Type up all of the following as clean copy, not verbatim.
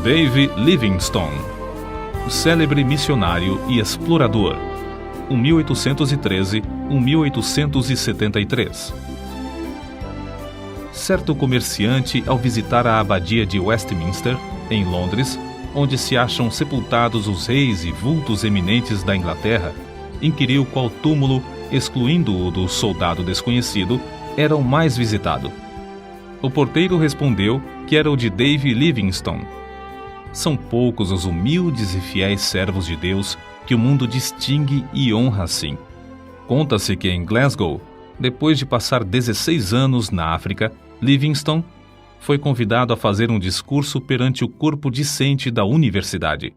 Dave Livingstone, célebre missionário e explorador, 1813–1873. Certo comerciante, ao visitar a abadia de Westminster, em Londres, onde se acham sepultados os reis e vultos eminentes da Inglaterra, inquiriu qual túmulo, excluindo o do soldado desconhecido, era o mais visitado. O porteiro respondeu que era o de Dave Livingstone. São poucos os humildes e fiéis servos de Deus que o mundo distingue e honra assim. Conta-se que em Glasgow, depois de passar 16 anos na África, Livingstone foi convidado a fazer um discurso perante o corpo discente da universidade.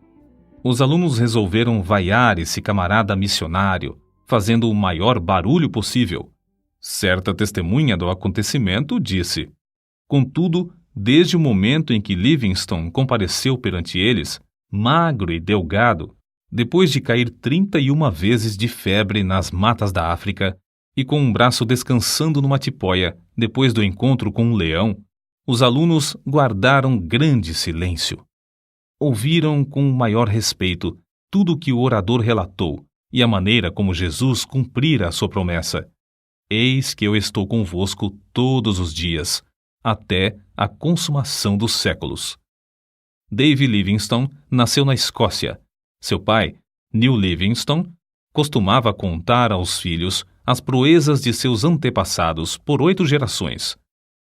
Os alunos resolveram vaiar esse camarada missionário, fazendo o maior barulho possível. Certa testemunha do acontecimento disse: contudo, desde o momento em que Livingstone compareceu perante eles, magro e delgado, depois de cair 31 vezes de febre nas matas da África e com um braço descansando numa tipóia depois do encontro com um leão, os alunos guardaram grande silêncio. Ouviram com o maior respeito tudo o que o orador relatou e a maneira como Jesus cumprira a sua promessa. Eis que eu estou convosco todos os dias, até a consumação dos séculos. Dave Livingstone nasceu na Escócia. Seu pai, Neil Livingstone, costumava contar aos filhos as proezas de seus antepassados por 8 gerações.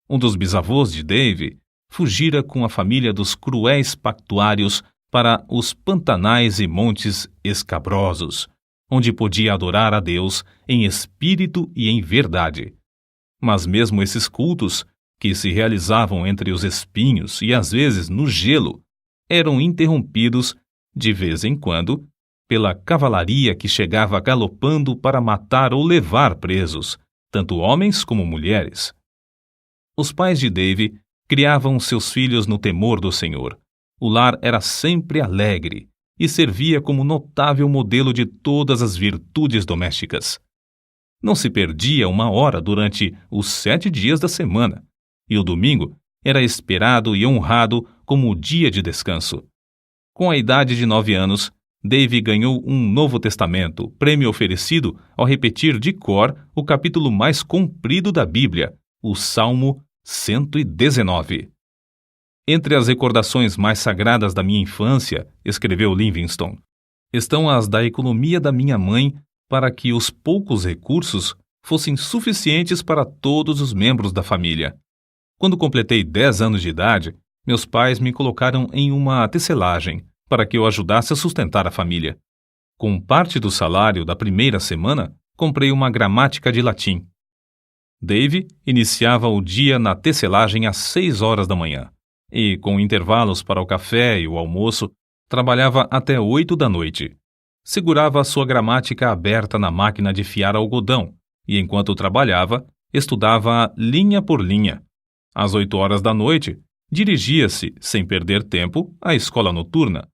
Um dos bisavôs de Dave fugira com a família dos cruéis pactuários para os pantanais e montes escabrosos, onde podia adorar a Deus em espírito e em verdade. Mas mesmo esses cultos, que se realizavam entre os espinhos e às vezes no gelo, eram interrompidos, de vez em quando, pela cavalaria que chegava galopando para matar ou levar presos, tanto homens como mulheres. Os pais de Dave criavam seus filhos no temor do Senhor. O lar era sempre alegre e servia como notável modelo de todas as virtudes domésticas. Não se perdia uma hora durante os 7 dias da semana, e o domingo era esperado e honrado como o dia de descanso. Com a idade de 9 anos, Dave ganhou um Novo Testamento, prêmio oferecido ao repetir de cor o capítulo mais comprido da Bíblia, o Salmo 119. Entre as recordações mais sagradas da minha infância, escreveu Livingstone, estão as da economia da minha mãe para que os poucos recursos fossem suficientes para todos os membros da família. Quando completei 10 anos de idade, meus pais me colocaram em uma tecelagem para que eu ajudasse a sustentar a família. Com parte do salário da primeira semana, comprei uma gramática de latim. Dave iniciava o dia na tecelagem às 6 horas da manhã e, com intervalos para o café e o almoço, trabalhava até 8 da noite. Segurava a sua gramática aberta na máquina de fiar algodão e, enquanto trabalhava, estudava linha por linha. Às 8 horas da noite, dirigia-se, sem perder tempo, à escola noturna.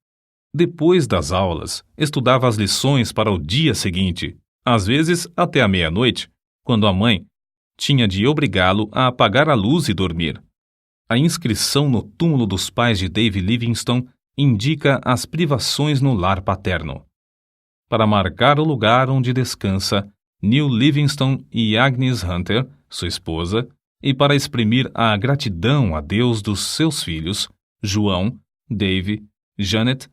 Depois das aulas, estudava as lições para o dia seguinte, às vezes até a meia-noite, quando a mãe tinha de obrigá-lo a apagar a luz e dormir. A inscrição no túmulo dos pais de Dave Livingstone indica as privações no lar paterno. Para marcar o lugar onde descansa Neil Livingstone e Agnes Hunter, sua esposa, e para exprimir a gratidão a Deus dos seus filhos, João, Dave, Janet,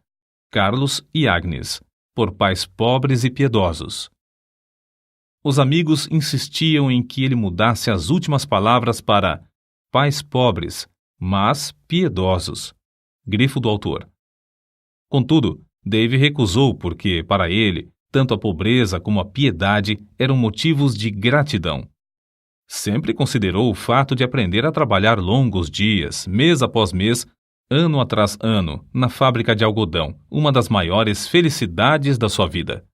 Carlos e Agnes, por pais pobres e piedosos. Os amigos insistiam em que ele mudasse as últimas palavras para pais pobres, mas piedosos. Grifo do autor. Contudo, Dave recusou porque, para ele, tanto a pobreza como a piedade eram motivos de gratidão. Sempre considerou o fato de aprender a trabalhar longos dias, mês após mês, ano atrás ano, na fábrica de algodão, uma das maiores felicidades da sua vida.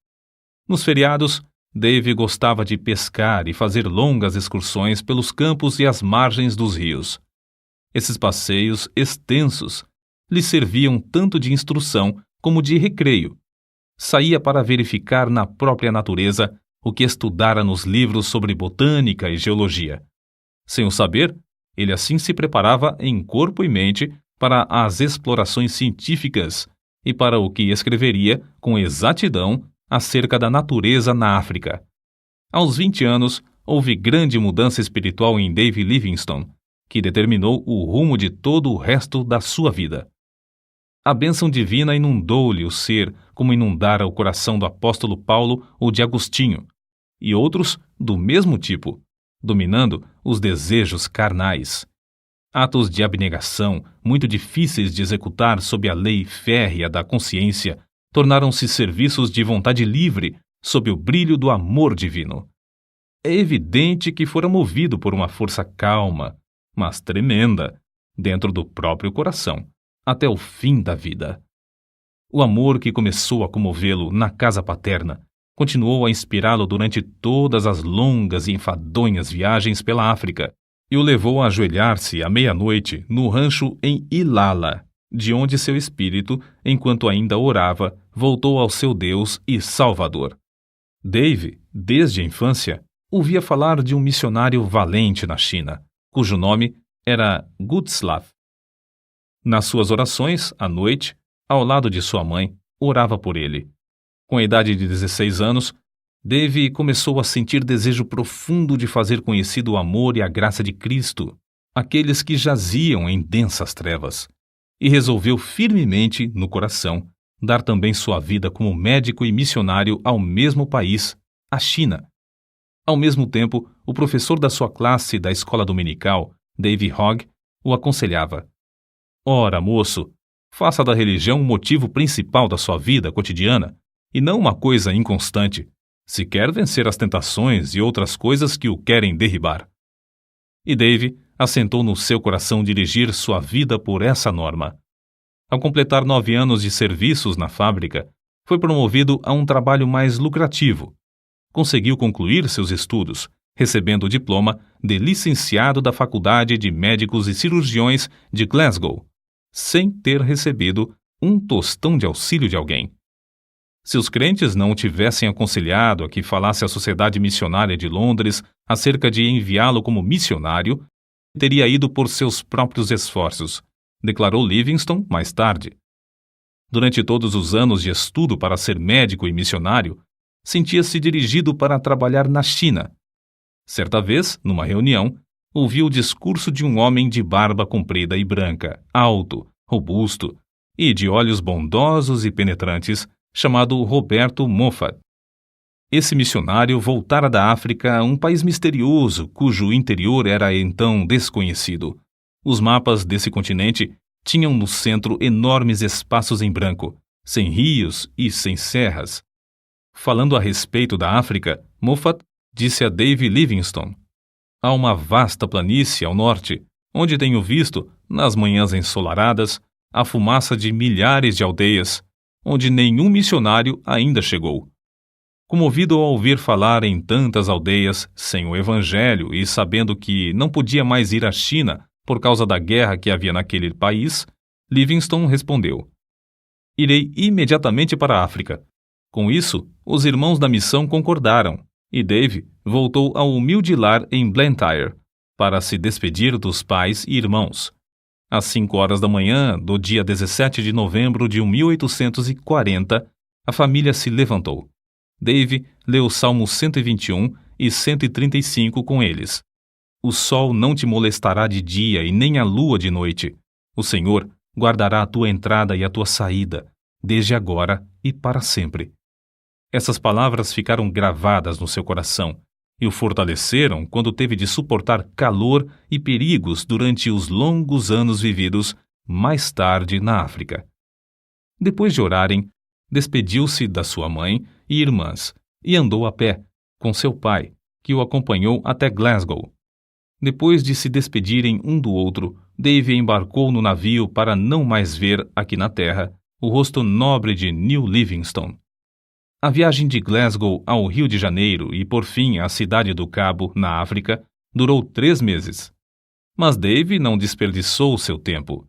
Nos feriados, Dave gostava de pescar e fazer longas excursões pelos campos e as margens dos rios. Esses passeios extensos lhe serviam tanto de instrução como de recreio. Saía para verificar na própria natureza o que estudara nos livros sobre botânica e geologia. Sem o saber, ele assim se preparava em corpo e mente para as explorações científicas e para o que escreveria com exatidão acerca da natureza na África. Aos 20 anos, houve grande mudança espiritual em Dave Livingstone, que determinou o rumo de todo o resto da sua vida. A bênção divina inundou-lhe o ser como inundara o coração do apóstolo Paulo ou de Agostinho, e outros do mesmo tipo, dominando os desejos carnais. Atos de abnegação, muito difíceis de executar sob a lei férrea da consciência, tornaram-se serviços de vontade livre sob o brilho do amor divino. É evidente que fora movido por uma força calma, mas tremenda, dentro do próprio coração, até o fim da vida. O amor que começou a comovê-lo na casa paterna continuou a inspirá-lo durante todas as longas e enfadonhas viagens pela África e o levou a ajoelhar-se à meia-noite no rancho em Ilala, de onde seu espírito, enquanto ainda orava, voltou ao seu Deus e Salvador. Dave, desde a infância, ouvia falar de um missionário valente na China, cujo nome era Gutslav. Nas suas orações, à noite, ao lado de sua mãe, orava por ele. Com a idade de 16 anos, Dave começou a sentir desejo profundo de fazer conhecido o amor e a graça de Cristo, aqueles que jaziam em densas trevas, e resolveu firmemente, no coração, dar também sua vida como médico e missionário ao mesmo país, a China. Ao mesmo tempo, o professor da sua classe da escola dominical, Dave Hogg, o aconselhava: Ora, moço, faça da religião o motivo principal da sua vida cotidiana, e não uma coisa inconstante, se quer vencer as tentações e outras coisas que o querem derribar. E Dave assentou no seu coração dirigir sua vida por essa norma. Ao completar 9 anos de serviços na fábrica, foi promovido a um trabalho mais lucrativo. Conseguiu concluir seus estudos, recebendo o diploma de licenciado da Faculdade de Médicos e Cirurgiões de Glasgow, sem ter recebido um tostão de auxílio de alguém. Se os crentes não o tivessem aconselhado a que falasse à Sociedade Missionária de Londres acerca de enviá-lo como missionário, teria ido por seus próprios esforços, declarou Livingstone mais tarde. Durante todos os anos de estudo para ser médico e missionário, sentia-se dirigido para trabalhar na China. Certa vez, numa reunião, ouviu o discurso de um homem de barba comprida e branca, alto, robusto e de olhos bondosos e penetrantes, chamado Roberto Moffat. Esse missionário voltara da África a um país misterioso cujo interior era então desconhecido. Os mapas desse continente tinham no centro enormes espaços em branco, sem rios e sem serras. Falando a respeito da África, Moffat disse a Dave Livingstone: Há uma vasta planície ao norte, onde tenho visto, nas manhãs ensolaradas, a fumaça de milhares de aldeias, onde nenhum missionário ainda chegou. Comovido ao ouvir falar em tantas aldeias sem o evangelho e sabendo que não podia mais ir à China por causa da guerra que havia naquele país, Livingstone respondeu: Irei imediatamente para a África. Com isso, os irmãos da missão concordaram, e Dave voltou ao humilde lar em Blantyre para se despedir dos pais e irmãos. Às 5 horas da manhã do dia 17 de novembro de 1840, a família se levantou. Dave leu Salmos 121 e 135 com eles. O sol não te molestará de dia e nem a lua de noite. O Senhor guardará a tua entrada e a tua saída, desde agora e para sempre. Essas palavras ficaram gravadas no seu coração e o fortaleceram quando teve de suportar calor e perigos durante os longos anos vividos mais tarde na África. Depois de orarem, despediu-se da sua mãe e irmãs e andou a pé, com seu pai, que o acompanhou até Glasgow. Depois de se despedirem um do outro, Dave embarcou no navio para não mais ver, aqui na terra, o rosto nobre de New Livingstone. A viagem de Glasgow ao Rio de Janeiro e, por fim, à cidade do Cabo, na África, durou 3 meses. Mas Dave não desperdiçou seu tempo.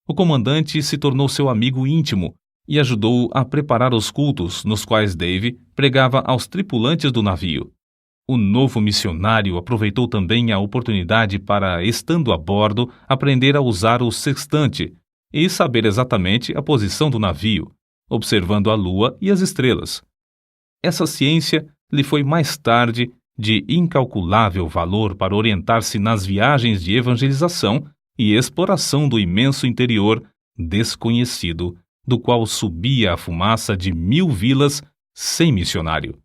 O comandante se tornou seu amigo íntimo e ajudou-o a preparar os cultos nos quais Dave pregava aos tripulantes do navio. O novo missionário aproveitou também a oportunidade para, estando a bordo, aprender a usar o sextante e saber exatamente a posição do navio, observando a lua e as estrelas. Essa ciência lhe foi mais tarde de incalculável valor para orientar-se nas viagens de evangelização e exploração do imenso interior desconhecido, do qual subia a fumaça de 1000 vilas sem missionário.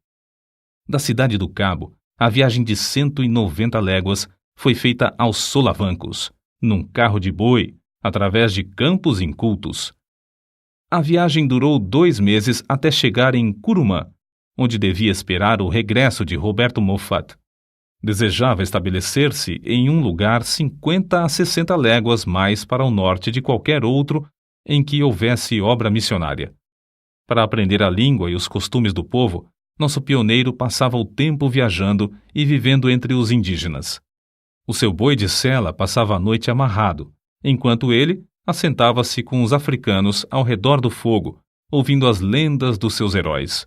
Da cidade do Cabo, a viagem de 190 léguas foi feita aos solavancos, num carro de boi, através de campos incultos. A viagem durou 2 meses até chegar em Curumã, onde devia esperar o regresso de Roberto Moffat. Desejava estabelecer-se em um lugar 50 a 60 léguas mais para o norte de qualquer outro em que houvesse obra missionária. Para aprender a língua e os costumes do povo, nosso pioneiro passava o tempo viajando e vivendo entre os indígenas. O seu boi de sela passava a noite amarrado, enquanto ele assentava-se com os africanos ao redor do fogo, ouvindo as lendas dos seus heróis.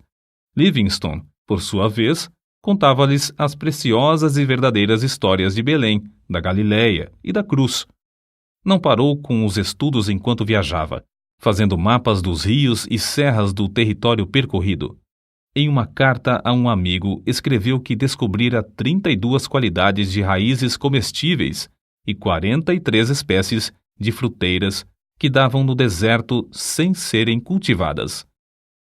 Livingstone, por sua vez, contava-lhes as preciosas e verdadeiras histórias de Belém, da Galiléia e da Cruz. Não parou com os estudos enquanto viajava, fazendo mapas dos rios e serras do território percorrido. Em uma carta a um amigo, escreveu que descobrira 32 qualidades de raízes comestíveis e 43 espécies de fruteiras que davam no deserto sem serem cultivadas.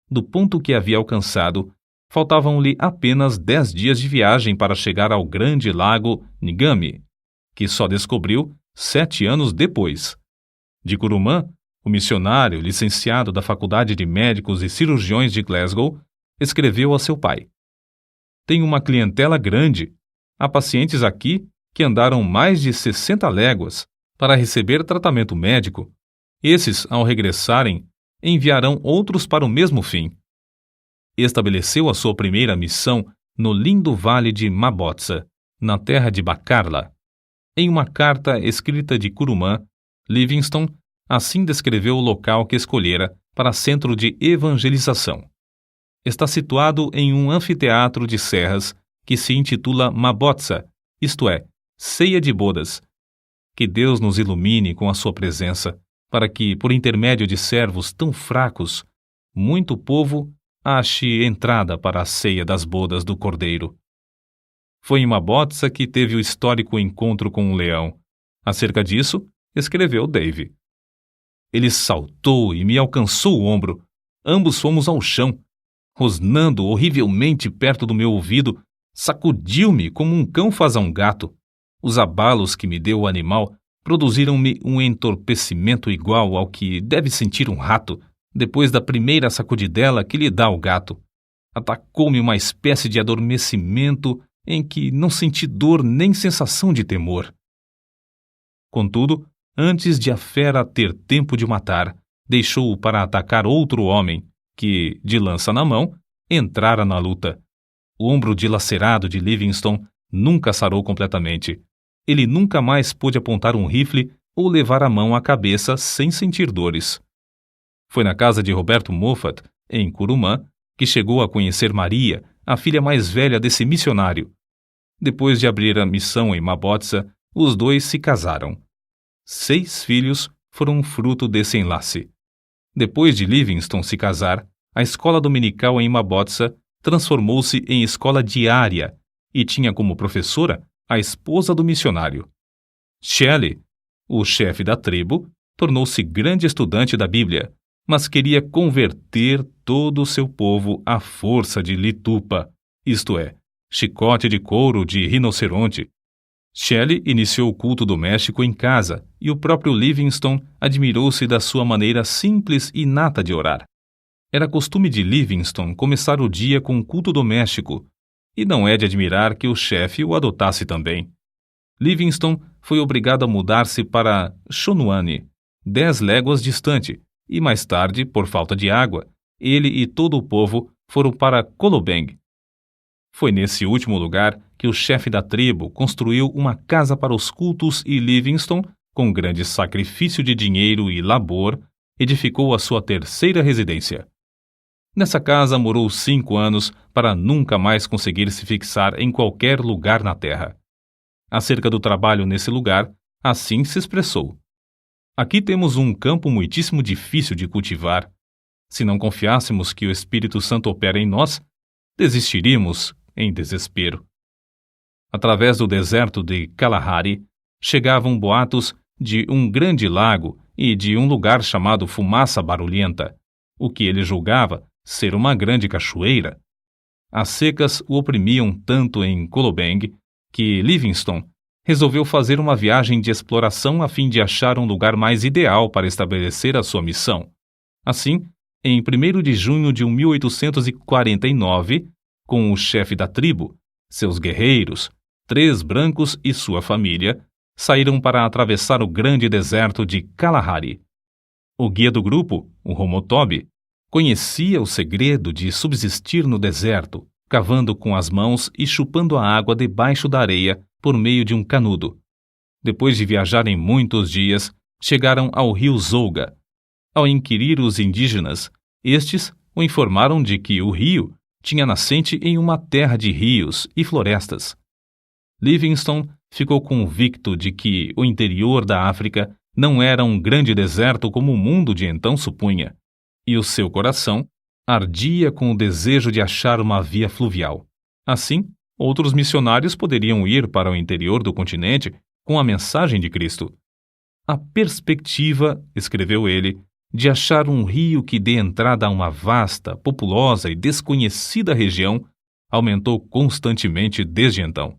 Do ponto que havia alcançado, faltavam-lhe apenas 10 dias de viagem para chegar ao grande lago Ngami, que só descobriu 7 anos depois. De Curumã, o missionário, licenciado da Faculdade de Médicos e Cirurgiões de Glasgow, escreveu a seu pai: "Tenho uma clientela grande. Há pacientes aqui que andaram mais de 60 léguas para receber tratamento médico. Esses, ao regressarem, enviarão outros para o mesmo fim." Estabeleceu a sua primeira missão no lindo vale de Mabotsa, na terra de Bacarla. Em uma carta escrita de Curumã, Livingstone assim descreveu o local que escolhera para centro de evangelização. Está situado em um anfiteatro de serras que se intitula Mabotsa, isto é, ceia de bodas. Que Deus nos ilumine com a sua presença, para que, por intermédio de servos tão fracos, muito povo ache entrada para a ceia das bodas do Cordeiro. Foi em Mabotsa que teve o histórico encontro com um leão. Acerca disso, escreveu Dave: "Ele saltou e me alcançou o ombro. Ambos fomos ao chão. Rosnando horrivelmente perto do meu ouvido, sacudiu-me como um cão faz a um gato. Os abalos que me deu o animal produziram-me um entorpecimento igual ao que deve sentir um rato depois da primeira sacudidela que lhe dá o gato. Atacou-me uma espécie de adormecimento em que não senti dor nem sensação de temor. Contudo, antes de a fera ter tempo de matar, deixou-o para atacar outro homem, que, de lança na mão, entrara na luta. O ombro dilacerado de Livingstone nunca sarou completamente. Ele nunca mais pôde apontar um rifle ou levar a mão à cabeça sem sentir dores. Foi na casa de Roberto Moffat, em Curumã, que chegou a conhecer Maria, a filha mais velha desse missionário. Depois de abrir a missão em Mabotsa, os dois se casaram. 6 filhos foram fruto desse enlace. Depois de Livingstone se casar, a escola dominical em Mabotsa transformou-se em escola diária e tinha como professora a esposa do missionário. Shelley, o chefe da tribo, tornou-se grande estudante da Bíblia, mas queria converter todo o seu povo à força de litupa, isto é, chicote de couro de rinoceronte. Shelley iniciou o culto doméstico em casa e o próprio Livingstone admirou-se da sua maneira simples e inata de orar. Era costume de Livingstone começar o dia com um culto doméstico, e não é de admirar que o chefe o adotasse também. Livingstone foi obrigado a mudar-se para Shonuane, 10 léguas distante, e mais tarde, por falta de água, ele e todo o povo foram para Kolobeng. Foi nesse último lugar que o chefe da tribo construiu uma casa para os cultos e Livingstone, com grande sacrifício de dinheiro e labor, edificou a sua terceira residência. Nessa casa morou 5 anos para nunca mais conseguir se fixar em qualquer lugar na terra. Acerca do trabalho nesse lugar, assim se expressou: Aqui temos um campo muitíssimo difícil de cultivar. Se não confiássemos que o Espírito Santo opera em nós, desistiríamos em desespero. Através do deserto de Kalahari, chegavam boatos de um grande lago e de um lugar chamado Fumaça Barulhenta, o que ele julgava ser uma grande cachoeira. As secas o oprimiam tanto em Kolobeng que Livingstone resolveu fazer uma viagem de exploração a fim de achar um lugar mais ideal para estabelecer a sua missão. Assim, em 1º de junho de 1849, com o chefe da tribo, seus guerreiros, 3 brancos e sua família, saíram para atravessar o grande deserto de Kalahari. O guia do grupo, o Homotobi, conhecia o segredo de subsistir no deserto, cavando com as mãos e chupando a água debaixo da areia por meio de um canudo. Depois de viajarem muitos dias, chegaram ao rio Zouga. Ao inquirir os indígenas, estes o informaram de que o rio tinha nascente em uma terra de rios e florestas. Livingstone ficou convicto de que o interior da África não era um grande deserto como o mundo de então supunha, e o seu coração ardia com o desejo de achar uma via fluvial. Assim, outros missionários poderiam ir para o interior do continente com a mensagem de Cristo. A perspectiva, escreveu ele, de achar um rio que dê entrada a uma vasta, populosa e desconhecida região aumentou constantemente desde então.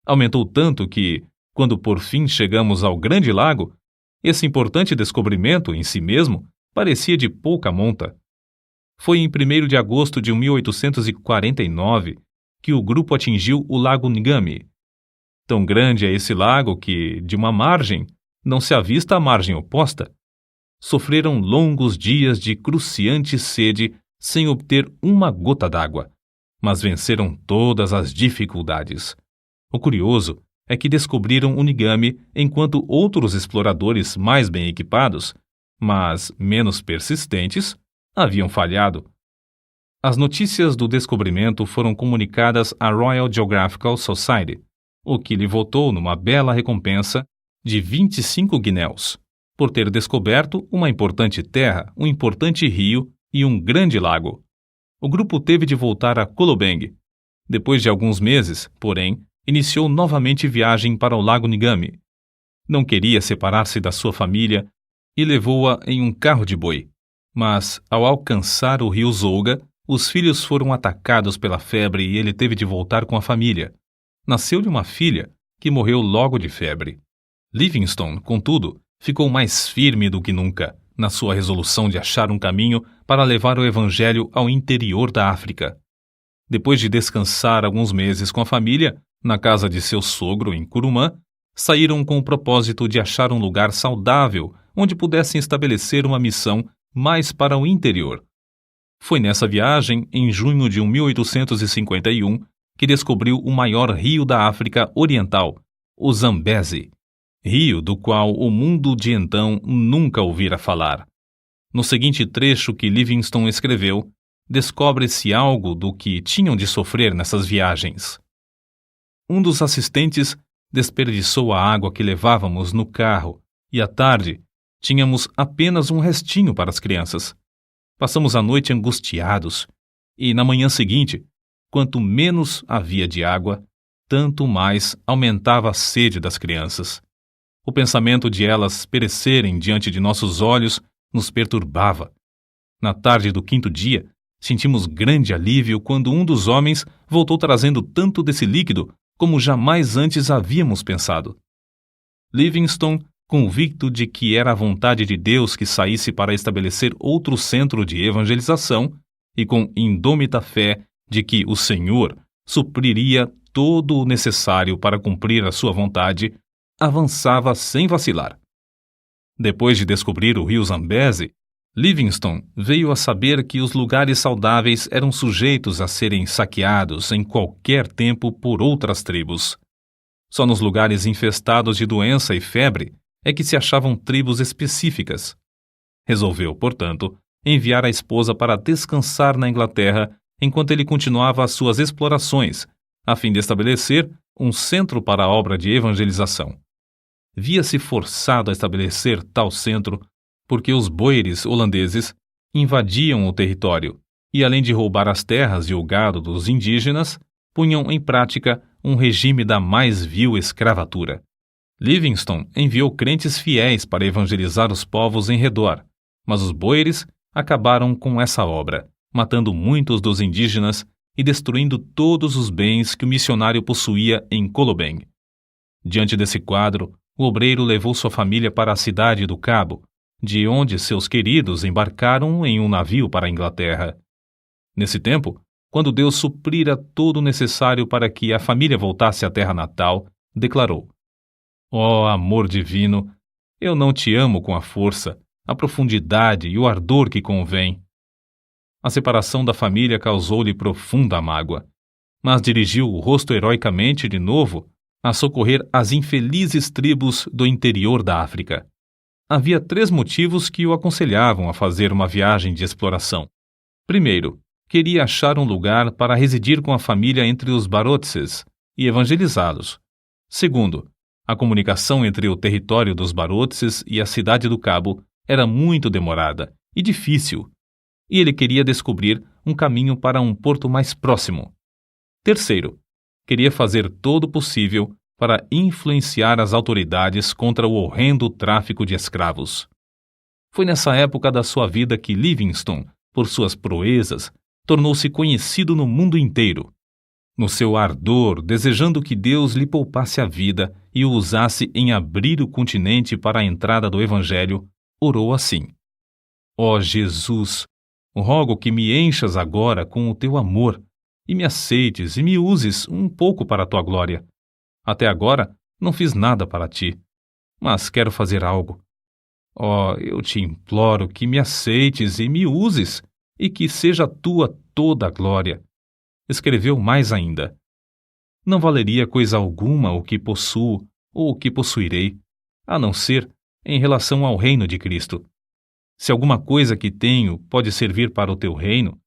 Aumentou tanto que, quando por fim chegamos ao Grande Lago, esse importante descobrimento em si mesmo parecia de pouca monta. Foi em 1º de agosto de 1849 que o grupo atingiu o Lago Ngami. Tão grande é esse lago que, de uma margem, não se avista a margem oposta. Sofreram longos dias de cruciante sede sem obter uma gota d'água, mas venceram todas as dificuldades. O curioso é que descobriram o Ngami enquanto outros exploradores mais bem equipados, mas menos persistentes, haviam falhado. As notícias do descobrimento foram comunicadas à Royal Geographical Society, o que lhe votou numa bela recompensa de 25 guinéus, por ter descoberto uma importante terra, um importante rio e um grande lago. O grupo teve de voltar a Kolobeng. Depois de alguns meses, porém, iniciou novamente viagem para o Lago Ngami. Não queria separar-se da sua família e levou-a em um carro de boi. Mas, ao alcançar o rio Zouga, os filhos foram atacados pela febre e ele teve de voltar com a família. Nasceu-lhe uma filha, que morreu logo de febre. Livingstone, contudo, ficou mais firme do que nunca na sua resolução de achar um caminho para levar o evangelho ao interior da África. Depois de descansar alguns meses com a família, na casa de seu sogro em Kurumã, saíram com o propósito de achar um lugar saudável onde pudessem estabelecer uma missão mais para o interior. Foi nessa viagem, em junho de 1851, que descobriu o maior rio da África Oriental, o Zambezi, rio do qual o mundo de então nunca ouvira falar. No seguinte trecho que Livingstone escreveu, descobre-se algo do que tinham de sofrer nessas viagens. Um dos assistentes desperdiçou a água que levávamos no carro e, à tarde, tínhamos apenas um restinho para as crianças. Passamos a noite angustiados e, na manhã seguinte, quanto menos havia de água, tanto mais aumentava a sede das crianças. O pensamento de elas perecerem diante de nossos olhos nos perturbava. Na tarde do 5º dia, sentimos grande alívio quando um dos homens voltou trazendo tanto desse líquido como jamais antes havíamos pensado. Livingstone, convicto de que era a vontade de Deus que saísse para estabelecer outro centro de evangelização, e com indômita fé de que o Senhor supriria todo o necessário para cumprir a sua vontade, avançava sem vacilar. Depois de descobrir o rio Zambezi, Livingstone veio a saber que os lugares saudáveis eram sujeitos a serem saqueados em qualquer tempo por outras tribos. Só nos lugares infestados de doença e febre é que se achavam tribos específicas. Resolveu, portanto, enviar a esposa para descansar na Inglaterra enquanto ele continuava as suas explorações, a fim de estabelecer um centro para a obra de evangelização. via-se forçado a estabelecer tal centro porque os boeres holandeses invadiam o território e, além de roubar as terras e o gado dos indígenas, punham em prática um regime da mais vil escravatura. Livingstone enviou crentes fiéis para evangelizar os povos em redor, mas os boeres acabaram com essa obra, matando muitos dos indígenas e destruindo todos os bens que o missionário possuía em Colobeng. Diante desse quadro, o obreiro levou sua família para a cidade do Cabo, de onde seus queridos embarcaram em um navio para a Inglaterra. Nesse tempo, quando Deus suprira todo o necessário para que a família voltasse à terra natal, declarou: Ó amor divino, eu não te amo com a força, a profundidade e o ardor que convém. A separação da família causou-lhe profunda mágoa, mas dirigiu o rosto heroicamente de novo a socorrer as infelizes tribos do interior da África. Havia 3 motivos que o aconselhavam a fazer uma viagem de exploração. Primeiro, queria achar um lugar para residir com a família entre os Barotses e evangelizá-los. Segundo, a comunicação entre o território dos Barotses e a cidade do Cabo era muito demorada e difícil, e ele queria descobrir um caminho para um porto mais próximo. Terceiro, queria fazer todo o possível para influenciar as autoridades contra o horrendo tráfico de escravos. Foi nessa época da sua vida que Livingstone, por suas proezas, tornou-se conhecido no mundo inteiro. No seu ardor, desejando que Deus lhe poupasse a vida e o usasse em abrir o continente para a entrada do Evangelho, orou assim: Ó Jesus, rogo que me enchas agora com o teu amor e me aceites e me uses um pouco para a tua glória. Até agora não fiz nada para ti, mas quero fazer algo. Ó, eu te imploro que me aceites e me uses e que seja tua toda a glória. Escreveu mais ainda: Não valeria coisa alguma o que possuo ou o que possuirei, a não ser em relação ao reino de Cristo. Se alguma coisa que tenho pode servir para o teu reino,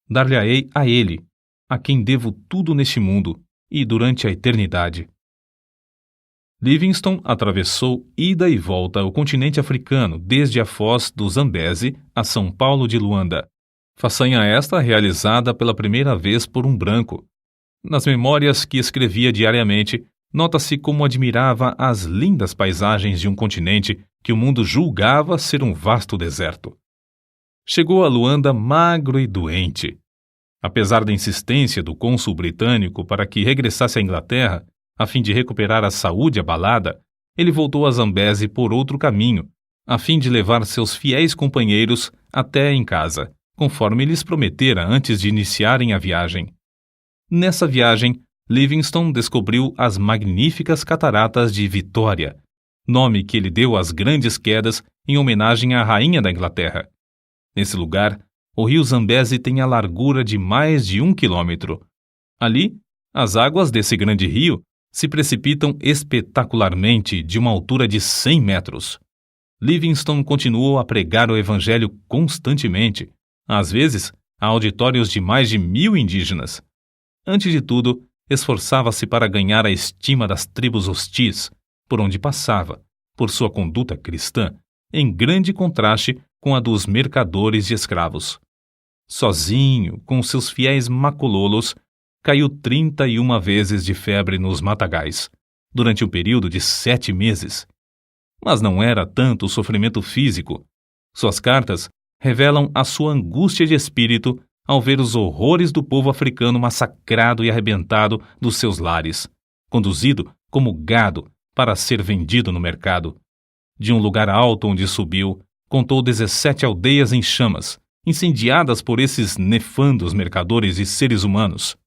dar-lhe-ei a ele, a quem devo tudo neste mundo e durante a eternidade. Livingstone atravessou ida e volta o continente africano desde a foz do Zambeze a São Paulo de Luanda. Façanha esta realizada pela primeira vez por um branco. Nas memórias que escrevia diariamente, nota-se como admirava as lindas paisagens de um continente que o mundo julgava ser um vasto deserto. Chegou a Luanda magro e doente. Apesar da insistência do cônsul britânico para que regressasse à Inglaterra, a fim de recuperar a saúde abalada, ele voltou a Zambeze por outro caminho, a fim de levar seus fiéis companheiros até em casa, conforme lhes prometera antes de iniciarem a viagem. Nessa viagem, Livingstone descobriu as magníficas cataratas de Vitória, nome que ele deu às grandes quedas em homenagem à rainha da Inglaterra. Nesse lugar, o rio Zambeze tem a largura de mais de 1 quilômetro. Ali, as águas desse grande rio se precipitam espetacularmente de uma altura de 100 metros. Livingstone continuou a pregar o evangelho constantemente, às vezes a auditórios de mais de 1000 indígenas. Antes de tudo, esforçava-se para ganhar a estima das tribos hostis, por onde passava, por sua conduta cristã, em grande contraste com a dos mercadores de escravos. Sozinho, com seus fiéis macololos, caiu 31 vezes de febre nos matagais, durante um período de 7 meses. Mas não era tanto o sofrimento físico. Suas cartas revelam a sua angústia de espírito ao ver os horrores do povo africano massacrado e arrebentado dos seus lares, conduzido como gado para ser vendido no mercado. De um lugar alto onde subiu, contou 17 aldeias em chamas, incendiadas por esses nefandos mercadores e seres humanos.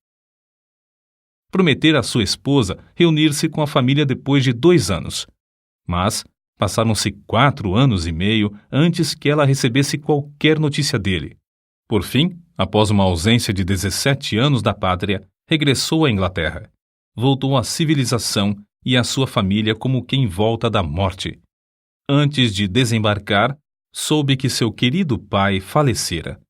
Prometera à sua esposa reunir-se com a família depois de 2 anos. Mas passaram-se 4 anos e meio antes que ela recebesse qualquer notícia dele. Por fim, após uma ausência de 17 anos da pátria, regressou à Inglaterra. Voltou à civilização e à sua família como quem volta da morte. Antes de desembarcar, soube que seu querido pai falecera.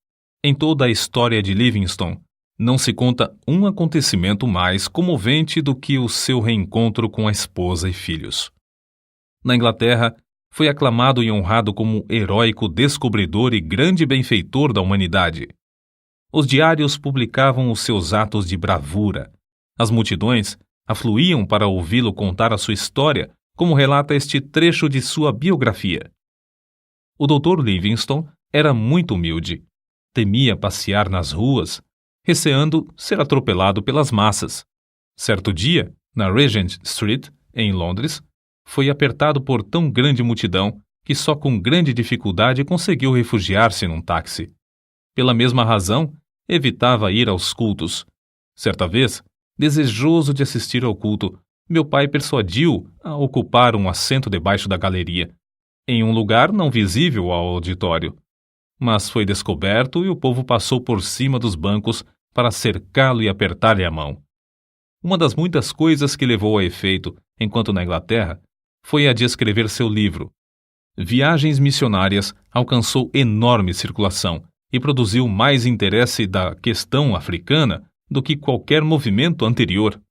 Em toda a história de Livingstone, não se conta um acontecimento mais comovente do que o seu reencontro com a esposa e filhos. Na Inglaterra, foi aclamado e honrado como heróico descobridor e grande benfeitor da humanidade. Os diários publicavam os seus atos de bravura. As multidões afluíam para ouvi-lo contar a sua história, como relata este trecho de sua biografia. O Dr. Livingstone era muito humilde. Temia passear nas ruas, receando ser atropelado pelas massas. Certo dia, na Regent Street, em Londres, foi apertado por tão grande multidão que só com grande dificuldade conseguiu refugiar-se num táxi. Pela mesma razão, evitava ir aos cultos. Certa vez, desejoso de assistir ao culto, meu pai persuadiu-o a ocupar um assento debaixo da galeria, em um lugar não visível ao auditório. Mas foi descoberto e o povo passou por cima dos bancos para cercá-lo e apertar-lhe a mão. Uma das muitas coisas que levou a efeito, enquanto na Inglaterra, foi a de escrever seu livro. Viagens Missionárias alcançou enorme circulação e produziu mais interesse da questão africana do que qualquer movimento anterior.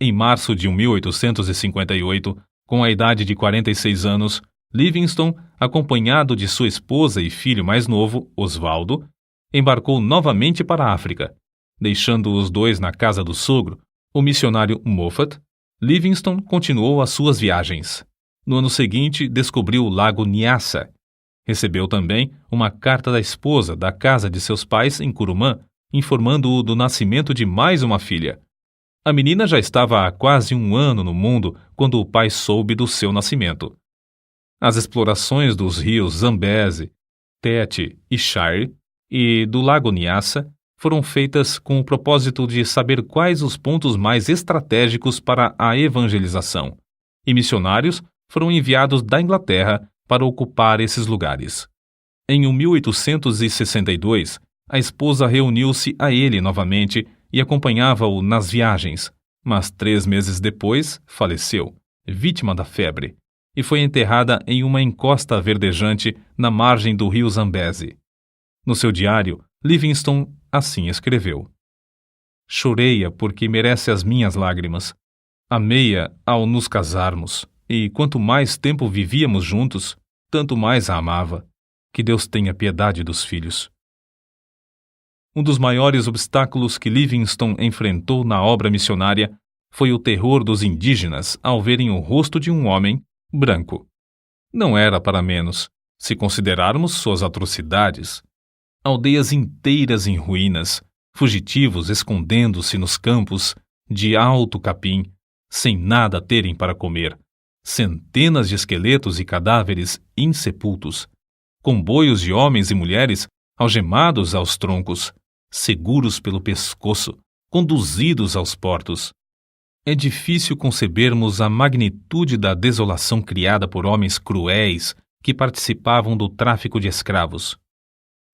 Em março de 1858, com a idade de 46 anos, Livingstone, acompanhado de sua esposa e filho mais novo, Osvaldo, embarcou novamente para a África. Deixando os dois na casa do sogro, o missionário Moffat, Livingstone continuou as suas viagens. No ano seguinte, descobriu o lago Nyassa. Recebeu também uma carta da esposa da casa de seus pais em Curumã, informando-o do nascimento de mais uma filha. A menina já estava há quase um ano no mundo quando o pai soube do seu nascimento. As explorações dos rios Zambeze, Tete e Shire e do lago Nyassa foram feitas com o propósito de saber quais os pontos mais estratégicos para a evangelização, e missionários foram enviados da Inglaterra para ocupar esses lugares. Em 1862, a esposa reuniu-se a ele novamente e acompanhava-o nas viagens, mas 3 meses depois faleceu, vítima da febre, e foi enterrada em uma encosta verdejante na margem do rio Zambeze. No seu diário, Livingstone assim escreveu: Chorei-a porque merece as minhas lágrimas. Amei-a ao nos casarmos, e quanto mais tempo vivíamos juntos, tanto mais a amava. Que Deus tenha piedade dos filhos. Um dos maiores obstáculos que Livingstone enfrentou na obra missionária foi o terror dos indígenas ao verem o rosto de um homem branco. Não era para menos, se considerarmos suas atrocidades. Aldeias inteiras em ruínas, fugitivos escondendo-se nos campos de alto capim, sem nada terem para comer, centenas de esqueletos e cadáveres insepultos, comboios de homens e mulheres algemados aos troncos, seguros pelo pescoço, conduzidos aos portos. É difícil concebermos a magnitude da desolação criada por homens cruéis que participavam do tráfico de escravos.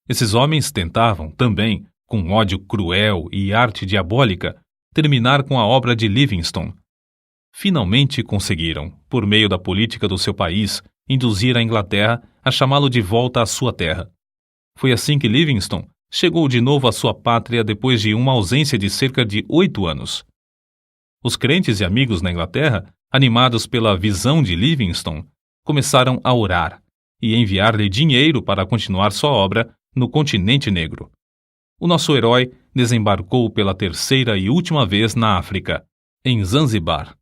Esses homens tentavam, também, com ódio cruel e arte diabólica, terminar com a obra de Livingstone. Finalmente conseguiram, por meio da política do seu país, induzir a Inglaterra a chamá-lo de volta à sua terra. Foi assim que Livingstone chegou de novo à sua pátria depois de uma ausência de cerca de 8 anos. Os crentes e amigos na Inglaterra, animados pela visão de Livingstone, começaram a orar e enviar-lhe dinheiro para continuar sua obra no continente negro. O nosso herói desembarcou pela 3ª e última vez na África, em Zanzibar.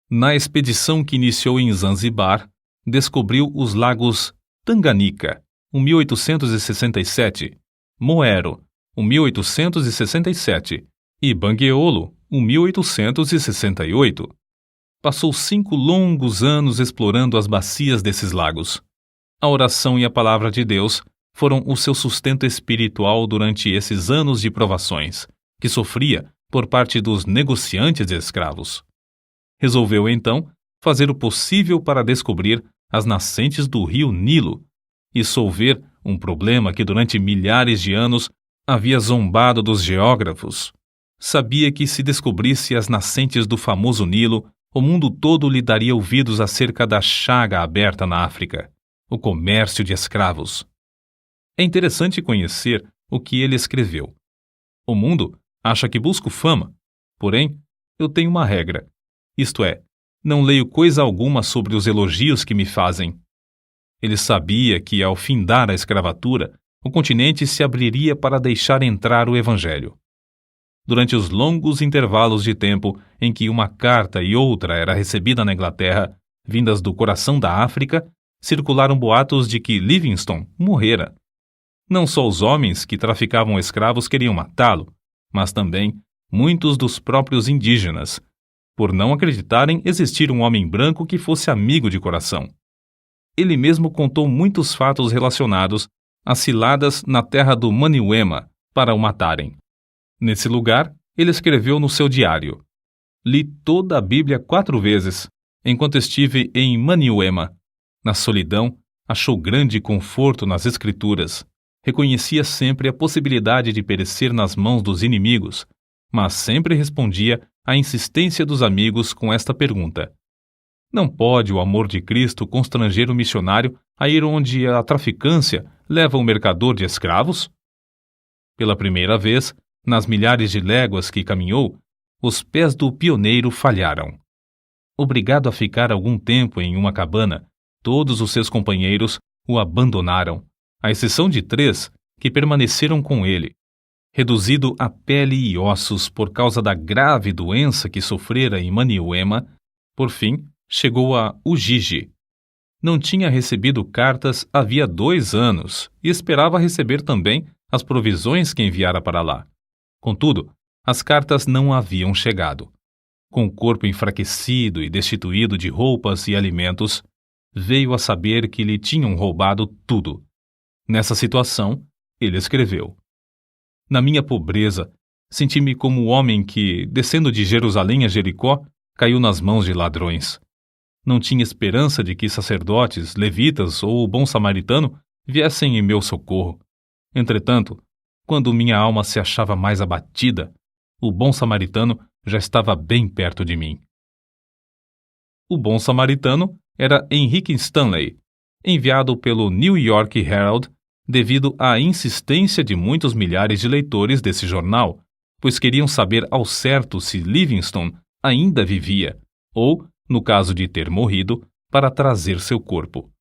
Na expedição que iniciou em Zanzibar, descobriu os lagos Tanganyika, 1867, Moero, 1867, e Bangueolo, 1868. Passou 5 longos anos explorando as bacias desses lagos. A oração e a palavra de Deus foram o seu sustento espiritual durante esses anos de provações, que sofria por parte dos negociantes de escravos. Resolveu, então, fazer o possível para descobrir as nascentes do rio Nilo e solver um problema que durante milhares de anos havia zombado dos geógrafos. Sabia que se descobrisse as nascentes do famoso Nilo, o mundo todo lhe daria ouvidos acerca da chaga aberta na África, o comércio de escravos. É interessante conhecer o que ele escreveu. O mundo acha que busco fama, porém, eu tenho uma regra, isto é, Não leio coisa alguma sobre os elogios que me fazem. Ele sabia que, ao findar a escravatura, o continente se abriria para deixar entrar o Evangelho. Durante os longos intervalos de tempo em que uma carta e outra era recebida na Inglaterra, vindas do coração da África, circularam boatos de que Livingstone morrera. Não só os homens que traficavam escravos queriam matá-lo, mas também muitos dos próprios indígenas, por não acreditarem existir um homem branco que fosse amigo de coração. Ele mesmo contou muitos fatos relacionados às ciladas na terra do Maniuema para o matarem. Nesse lugar, ele escreveu no seu diário: "Li toda a Bíblia 4 vezes, enquanto estive em Maniuema. Na solidão, achou grande conforto nas Escrituras. Reconhecia sempre a possibilidade de perecer nas mãos dos inimigos, mas sempre respondia à insistência dos amigos com esta pergunta: não pode o amor de Cristo constranger o missionário a ir onde a traficância leva o mercador de escravos?" Pela primeira vez, nas milhares de léguas que caminhou, os pés do pioneiro falharam. Obrigado a ficar algum tempo em uma cabana, todos os seus companheiros o abandonaram, à exceção de 3 que permaneceram com ele. Reduzido a pele e ossos por causa da grave doença que sofrera em Maniuema, por fim, chegou a Ujiji. Não tinha recebido cartas havia 2 anos e esperava receber também as provisões que enviara para lá. Contudo, as cartas não haviam chegado. Com o corpo enfraquecido e destituído de roupas e alimentos, veio a saber que lhe tinham roubado tudo. Nessa situação, ele escreveu: "Na minha pobreza, senti-me como o homem que, descendo de Jerusalém a Jericó, caiu nas mãos de ladrões. Não tinha esperança de que sacerdotes, levitas ou o bom samaritano viessem em meu socorro. Entretanto, quando minha alma se achava mais abatida, o bom samaritano já estava bem perto de mim." O bom samaritano era Henry Stanley, enviado pelo New York Herald devido à insistência de muitos milhares de leitores desse jornal, pois queriam saber ao certo se Livingstone ainda vivia, ou, no caso de ter morrido, para trazer seu corpo.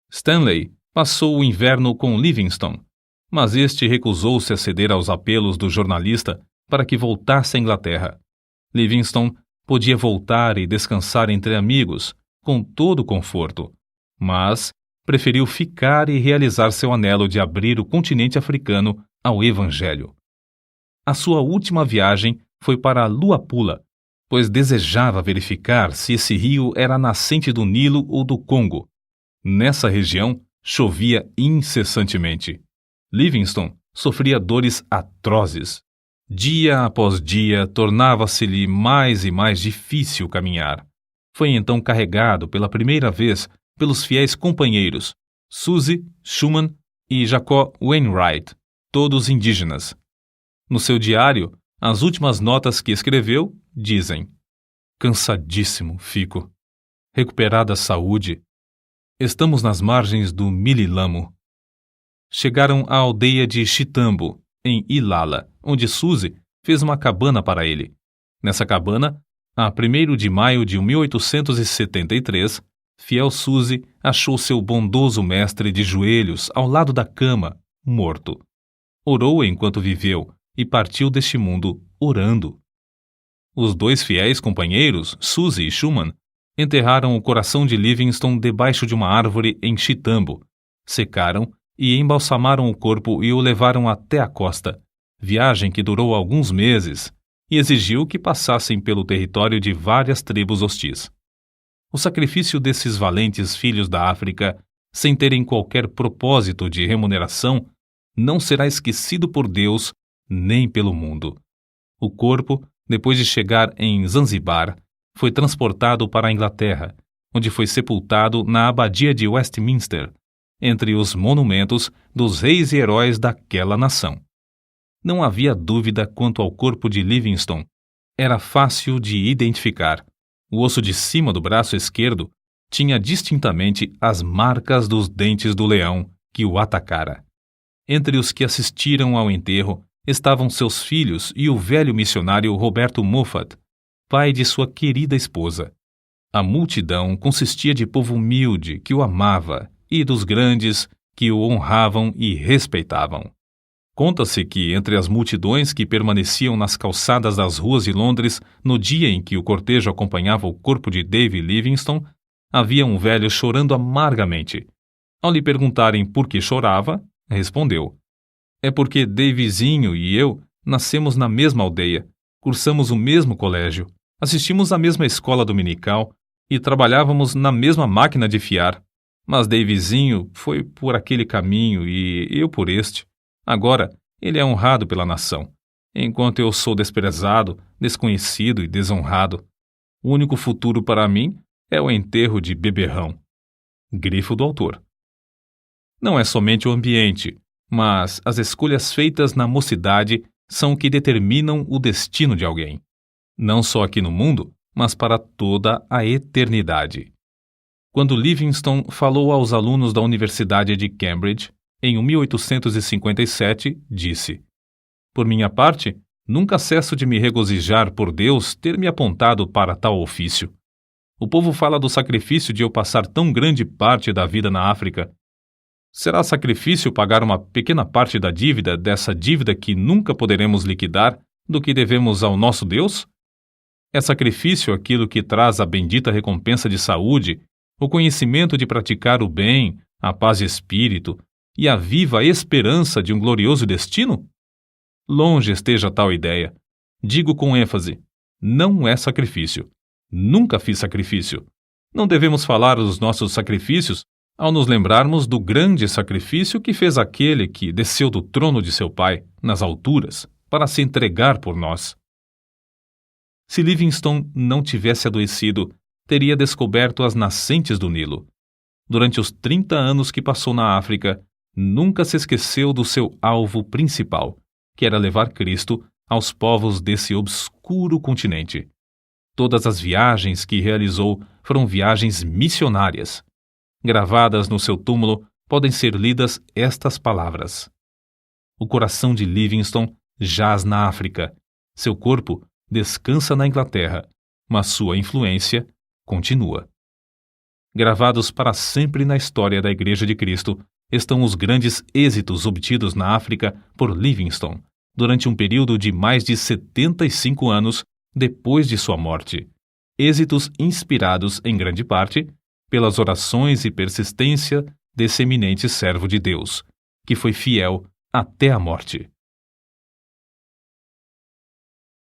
Stanley passou o inverno com Livingstone, mas este recusou-se a ceder aos apelos do jornalista para que voltasse à Inglaterra. Livingstone podia voltar e descansar entre amigos, com todo o conforto, mas preferiu ficar e realizar seu anelo de abrir o continente africano ao Evangelho. A sua última viagem foi para Luapula, pois desejava verificar se esse rio era a nascente do Nilo ou do Congo. Nessa região, chovia incessantemente. Livingstone sofria dores atrozes. Dia após dia, tornava-se-lhe mais e mais difícil caminhar. Foi então carregado pela primeira vez pelos fiéis companheiros Suzy Schumann e Jacob Wainwright, todos indígenas. No seu diário, as últimas notas que escreveu dizem: "Cansadíssimo fico. Recuperada a saúde. Estamos nas margens do Mililamo." Chegaram à aldeia de Chitambo, em Ilala, onde Suzy fez uma cabana para ele. Nessa cabana, a 1º de maio de 1873, fiel Suzy achou seu bondoso mestre de joelhos ao lado da cama, morto. Orou enquanto viveu e partiu deste mundo orando. Os 2 fiéis companheiros, Suzy e Schumann, enterraram o coração de Livingstone debaixo de uma árvore em Chitambo, secaram e embalsamaram o corpo e o levaram até a costa, viagem que durou alguns meses e exigiu que passassem pelo território de várias tribos hostis. O sacrifício desses valentes filhos da África, sem terem qualquer propósito de remuneração, não será esquecido por Deus nem pelo mundo. O corpo, depois de chegar em Zanzibar, foi transportado para a Inglaterra, onde foi sepultado na abadia de Westminster, entre os monumentos dos reis e heróis daquela nação. Não havia dúvida quanto ao corpo de Livingstone. Era fácil de identificar. O osso de cima do braço esquerdo tinha distintamente as marcas dos dentes do leão que o atacara. Entre os que assistiram ao enterro estavam seus filhos e o velho missionário Roberto Moffat, pai de sua querida esposa. A multidão consistia de povo humilde que o amava e dos grandes que o honravam e respeitavam. Conta-se que, entre as multidões que permaneciam nas calçadas das ruas de Londres no dia em que o cortejo acompanhava o corpo de David Livingstone, havia um velho chorando amargamente. Ao lhe perguntarem por que chorava, respondeu: "É porque Davizinho e eu nascemos na mesma aldeia, cursamos o mesmo colégio, assistimos à mesma escola dominical e trabalhávamos na mesma máquina de fiar. Mas Davizinho foi por aquele caminho e eu por este. Agora, ele é honrado pela nação, enquanto eu sou desprezado, desconhecido e desonrado. O único futuro para mim é o enterro de beberrão." Grifo do autor. Não é somente o ambiente, mas as escolhas feitas na mocidade são o que determinam o destino de alguém. Não só aqui no mundo, mas para toda a eternidade. Quando Livingstone falou aos alunos da Universidade de Cambridge, em 1857, disse: "Por minha parte, nunca cesso de me regozijar por Deus ter me apontado para tal ofício. O povo fala do sacrifício de eu passar tão grande parte da vida na África. Será sacrifício pagar uma pequena parte da dívida, dessa dívida que nunca poderemos liquidar, do que devemos ao nosso Deus? É sacrifício aquilo que traz a bendita recompensa de saúde, o conhecimento de praticar o bem, a paz de espírito e a viva esperança de um glorioso destino? Longe esteja tal ideia. Digo com ênfase: não é sacrifício. Nunca fiz sacrifício. Não devemos falar dos nossos sacrifícios ao nos lembrarmos do grande sacrifício que fez aquele que desceu do trono de seu Pai, nas alturas, para se entregar por nós. Se Livingstone não tivesse adoecido, teria descoberto as nascentes do Nilo. Durante os 30 anos que passou na África, nunca se esqueceu do seu alvo principal, que era levar Cristo aos povos desse obscuro continente. Todas as viagens que realizou foram viagens missionárias. Gravadas no seu túmulo podem ser lidas estas palavras: "O coração de Livingstone jaz na África. Seu corpo descansa na Inglaterra, mas sua influência continua." Gravados para sempre na história da Igreja de Cristo estão os grandes êxitos obtidos na África por Livingstone durante um período de mais de 75 anos depois de sua morte. Êxitos inspirados, em grande parte, pelas orações e persistência desse eminente servo de Deus, que foi fiel até a morte.